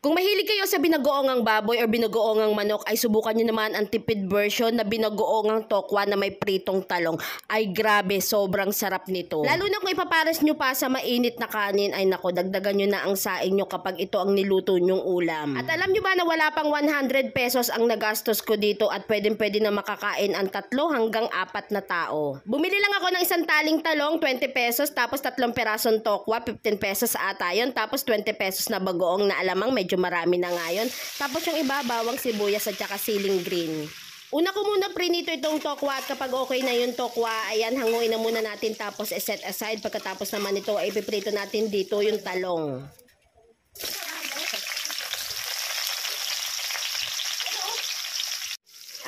Kung mahilig kayo sa binagoongang baboy or binagoongang manok, ay subukan nyo naman ang tipid version na binagoongang tokwa na may pritong talong. Ay grabe, sobrang sarap nito. Lalo na kung ipapares nyo pa sa mainit na kanin, ay nako, dagdagan nyo na ang saing nyo kapag ito ang niluto nyong ulam. At alam nyo ba na wala pang 100 pesos ang nagastos ko dito at pwede na makakain ang 3 hanggang 4 na tao. Bumili lang ako ng isang taling talong, 20 pesos, tapos 3 perasong tokwa, 15 pesos ata yun, tapos 20 pesos na bagoong na alamang, medyo marami na ngayon. Tapos yung iba, bawang sibuyas at saka siling green. Una ko muna prinito itong tokwa at kapag okay na yung tokwa, ayan, hanguin na muna natin tapos set aside. Pagkatapos naman ito, ay ipiprito natin dito yung talong.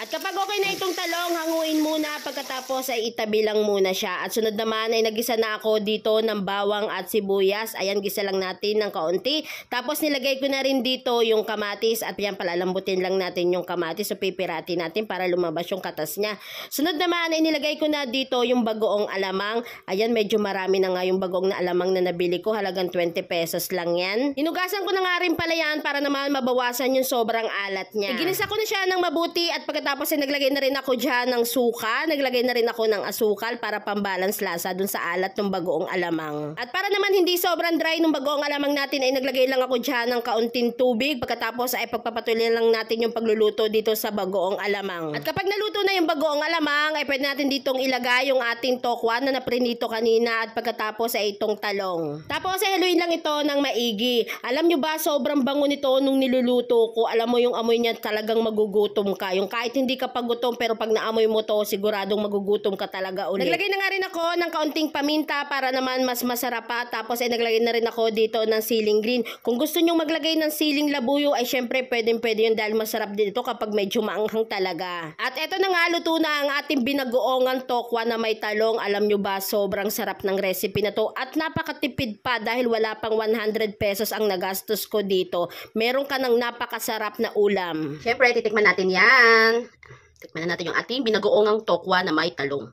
At kapag okay na itong talong, hanguin muna, pagkatapos ay itabi lang muna siya. At sunod naman ay nagisa na ako dito ng bawang at sibuyas. Ayan, gisa lang natin ng kaunti. Tapos nilagay ko na rin dito yung kamatis at yan, palalambutin lang natin yung kamatis. So pipirati natin para lumabas yung katas niya. Sunod naman ay nilagay ko na dito yung bagoong alamang. Ayan, medyo marami na nga yung bagoong na alamang na nabili ko. Halagang 20 pesos lang yan. Hinugasan ko na nga rin pala yan para naman mabawasan yung sobrang alat niya. Ginisa ko na siya ng mabuti at tapos ay naglagay na rin ako dyan ng suka, naglagay na rin ako ng asukal para pambalance lasa dun sa alat ng bagoong alamang. At para naman hindi sobrang dry ng bagoong alamang natin ay naglagay lang ako dyan ng kaunting tubig, pagkatapos ay pagpapatuloy lang natin yung pagluluto dito sa bagoong alamang. At kapag naluto na yung bagoong alamang ay pwede natin ditong ilagay yung ating tokwa na naprinito kanina at pagkatapos ay itong talong. Tapos ay haluin lang ito ng maigi. Alam nyo ba, sobrang bango nito nung niluluto ko. Alam mo yung amoy niya, talagang magugutom ka. Yung kahit hindi ka pagutom pero pag naamoy mo to, siguradong magugutom ka talaga ulit. Naglagay na nga rin ako ng kaunting paminta para naman mas masarap pa. Tapos ay naglagay na rin ako dito ng siling green. Kung gusto nyong maglagay ng siling labuyo ay syempre pwede yun dahil masarap dito kapag medyo maanghang talaga. At eto na nga, luto na ang ating binagoongan tokwa na may talong. Alam nyo ba, sobrang sarap ng recipe na to at napakatipid pa dahil wala pang 100 pesos ang nagastos ko dito. Meron ka ng napakasarap na ulam. Syempre, titikman natin yan. Tikman na natin yung ating binagoongang tokwa na may talong.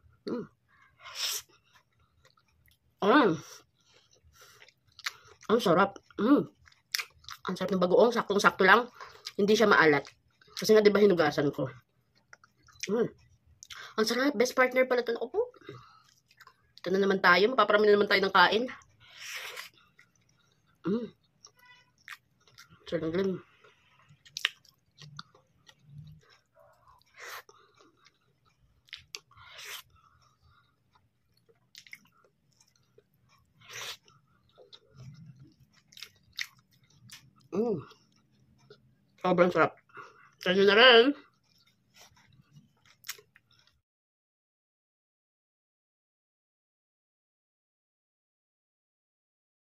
Ang sarap. Ang sarap ng bagoong, saktong-sakto lang. Hindi siya maalat. Kasi nga diba hinugasan ko. Ang sarap. Best partner pala ito. Opo. Ito na naman tayo. Mapaparami na naman tayo ng kain. Sarap lang. Sobrang sarap. Sa inyo na rin.